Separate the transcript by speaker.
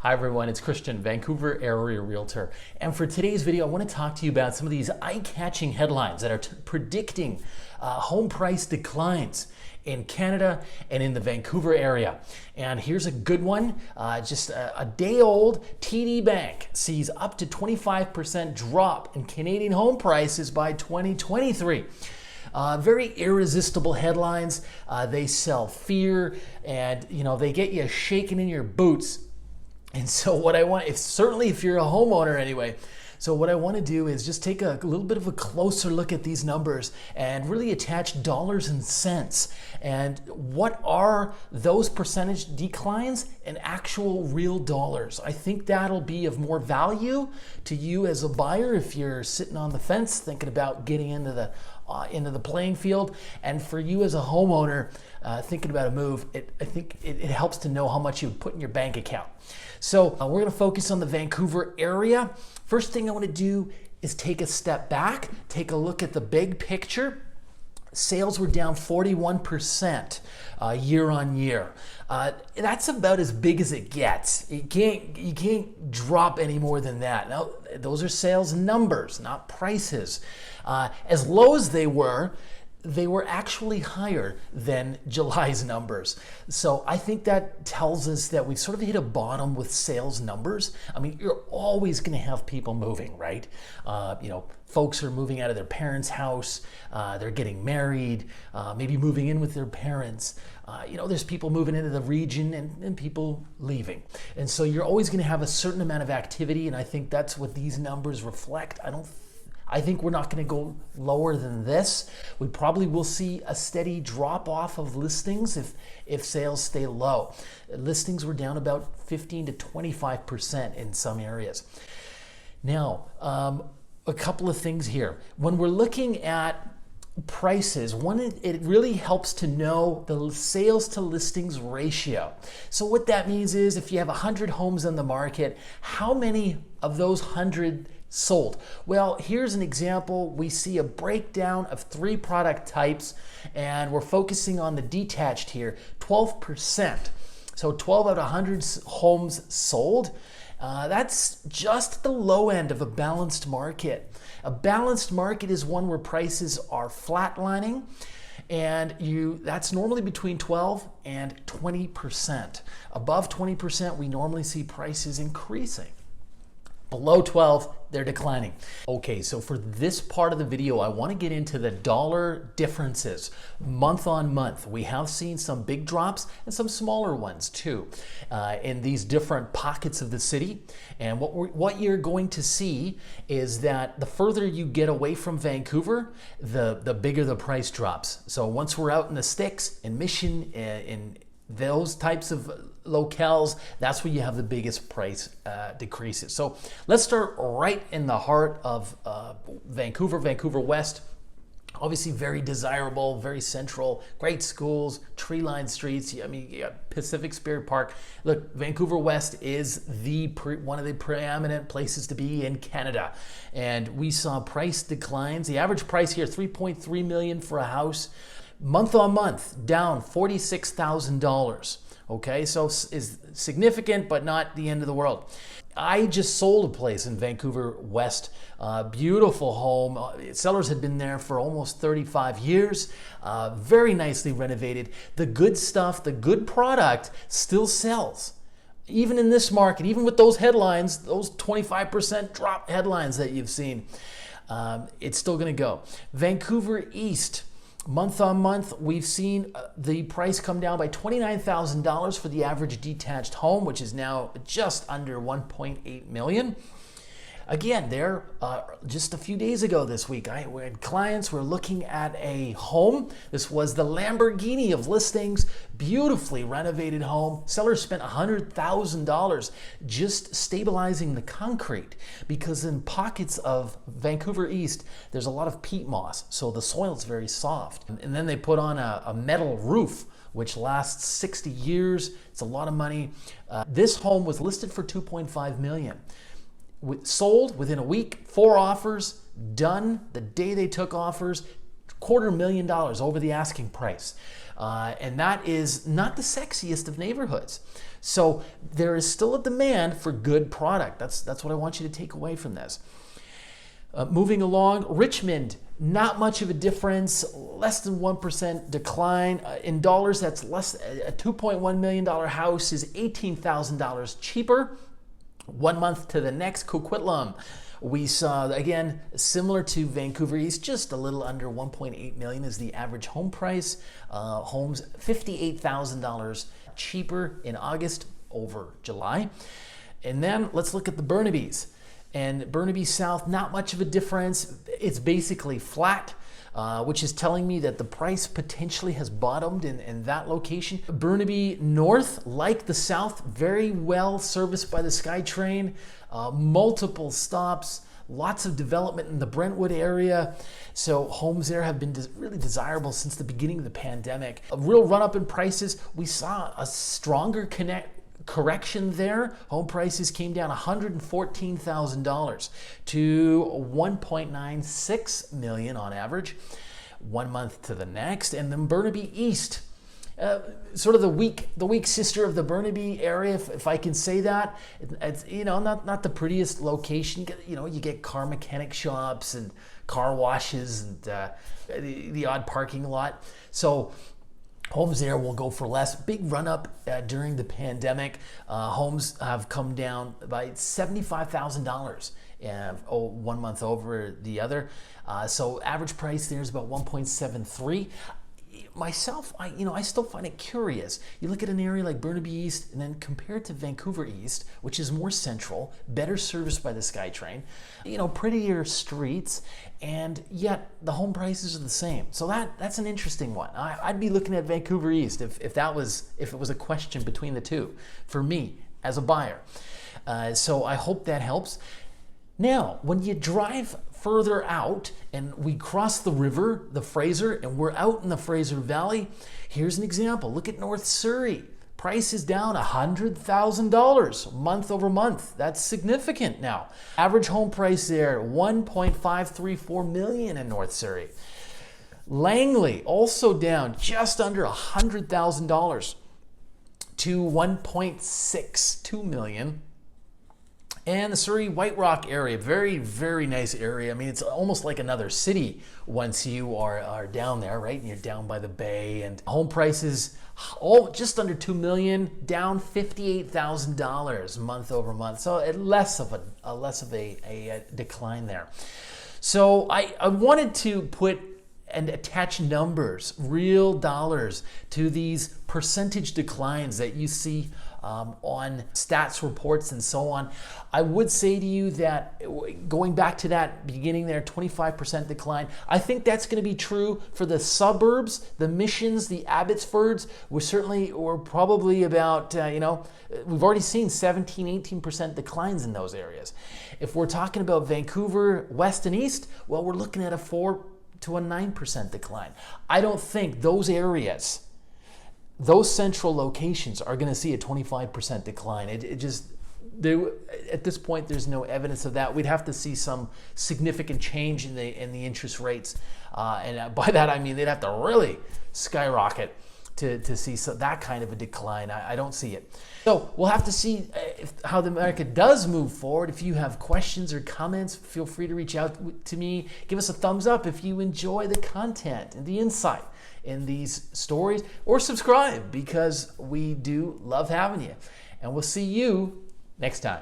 Speaker 1: Hi everyone, it's Christian, Vancouver area realtor. And for today's video, I want to talk to you about some of these eye-catching headlines that are predicting home price declines in Canada and in the Vancouver area. And here's a good one, just a day old. TD Bank sees up to 25% drop in Canadian home prices by 2023. Very irresistible headlines. They sell fear, and they get you shaking in your boots. And so what I want, certainly if you're a homeowner anyway, so what I want to do is just take a little bit of a closer look at these numbers and really attach dollars and cents. And what are those percentage declines in actual real dollars? I think that'll be of more value to you as a buyer if you're sitting on the fence thinking about getting into the playing field. And for you as a homeowner thinking about a move, I think it helps to know how much you put in your bank account. So we're going to focus on the Vancouver area. First thing I want to do is take a step back, take a look at the big picture. Sales were down 41% year on year. That's about as big as it gets. You can't drop any more than that. Now, those are sales numbers, not prices. As low as they were actually higher than July's numbers. So I think that tells us that we've sort of hit a bottom with sales numbers. I mean, you're always going to have people moving, right? Folks are moving out of their parents' house. They're getting married, maybe moving in with their parents. There's people moving into the region and people leaving. And so you're always going to have a certain amount of activity, and I think that's what these numbers reflect. I think we're not going to go lower than this. We probably will see a steady drop off of listings if sales stay low. Listings were down about 15 to 25% in some areas. Now, a couple of things here. When we're looking at prices, it really helps to know the sales to listings ratio. So what that means is if you have 100 homes on the market, how many of those 100 sold? Well, here's an example. We see a breakdown of 3 product types, and we're focusing on the detached here, 12%. So 12 out of 100 homes sold. That's just the low end of a balanced market. A balanced market is one where prices are flatlining, and that's normally between 12 and 20%. Above 20%, we normally see prices increasing. Below 12, they're declining. Okay, so for this part of the video, I want to get into the dollar differences month on month. We have seen some big drops and some smaller ones too in these different pockets of the city. And what you're going to see is that the further you get away from Vancouver, the bigger the price drops. So once we're out in the sticks, in Mission, in those types of locales, that's where you have the biggest price decreases. So let's start right in the heart of Vancouver West. Obviously very desirable, very central, great schools, tree-lined streets. I mean, you got Pacific Spirit Park. Look, Vancouver West is one of the preeminent places to be in Canada. And we saw price declines. The average price here, $3.3 million for a house. Month on month, down $46,000. Okay, so is significant, but not the end of the world. I just sold a place in Vancouver West, beautiful home. Sellers had been there for almost 35 years, very nicely renovated. The good stuff, the good product still sells. Even in this market, even with those headlines, those 25% drop headlines that you've seen, it's still gonna go. Vancouver East, month on month, we've seen the price come down by $29,000 for the average detached home, which is now just under $1.8 million. Again, there, just a few days ago this week, we had clients were looking at a home. This was the Lamborghini of listings, beautifully renovated home. Sellers spent $100,000 just stabilizing the concrete because in pockets of Vancouver East, there's a lot of peat moss, so the soil's very soft. And then they put on a metal roof, which lasts 60 years. It's a lot of money. This home was listed for $2.5 million. Sold within a week, 4 offers, done the day they took offers. $250,000 over the asking price. And that is not the sexiest of neighborhoods. So there is still a demand for good product. That's what I want you to take away from this. Moving along, Richmond, not much of a difference, less than 1% decline. In dollars, that's less. A $2.1 million house is $18,000 cheaper. 1 month to the next, Coquitlam, we saw, again, similar to Vancouver East, just a little under $1.8 million is the average home price. Homes $58,000 cheaper in August over July. And then let's look at the Burnabys. And Burnaby South, not much of a difference. It's basically flat, which is telling me that the price potentially has bottomed in that location. Burnaby North, like the South, very well serviced by the SkyTrain, multiple stops, lots of development in the Brentwood area. So homes there have been really desirable since the beginning of the pandemic. A real run up in prices. We saw a stronger correction there. Home prices came down $114,000 to $1.96 million on average, 1 month to the next. And then Burnaby East, sort of the weak sister of the Burnaby area, if I can say that. It's, not the prettiest location. You get car mechanic shops and car washes and the odd parking lot. So homes there will go for less. Big run up during the pandemic. Homes have come down by $75,000 1 month over the other. So average price there is about 1.73. Myself, I still find it curious. You look at an area like Burnaby East and then compare it to Vancouver East, which is more central, better serviced by the SkyTrain, prettier streets, and yet the home prices are the same. So that's an interesting one. I'd be looking at Vancouver East if it was a question between the two for me as a buyer. So I hope that helps. Now, when you drive further out and we cross the river, the Fraser, and we're out in the Fraser Valley, here's an example. Look at North Surrey. Price is down $100,000 month over month. That's significant now. Average home price there, $1.534 million in North Surrey. Langley, also down just under $100,000 to $1.62 million. And the Surrey White Rock area, very, very nice area. I mean, it's almost like another city once you are down there, right? And you're down by the bay. And home prices, just under $2 million, down $58,000 month over month. So less of a decline there. So I wanted to put and attach numbers, real dollars, to these percentage declines that you see on stats reports and so on. I would say to you that going back to that beginning there, 25% decline, I think that's going to be true for the suburbs, the Missions, the Abbotsfords. We're probably about, we've already seen 17, 18% declines in those areas. If we're talking about Vancouver, West and East, well, we're looking at a 4 to a 9% decline. I don't think those areas, those central locations, are going to see a 25% decline. At this point, there's no evidence of that. We'd have to see some significant change in the interest rates, and by that I mean they'd have to really skyrocket to see that kind of a decline. I don't see it. So we'll have to see how the market does move forward. If you have questions or comments, feel free to reach out to me. Give us a thumbs up if you enjoy the content and the insight in these stories, or subscribe, because we do love having you. And we'll see you next time.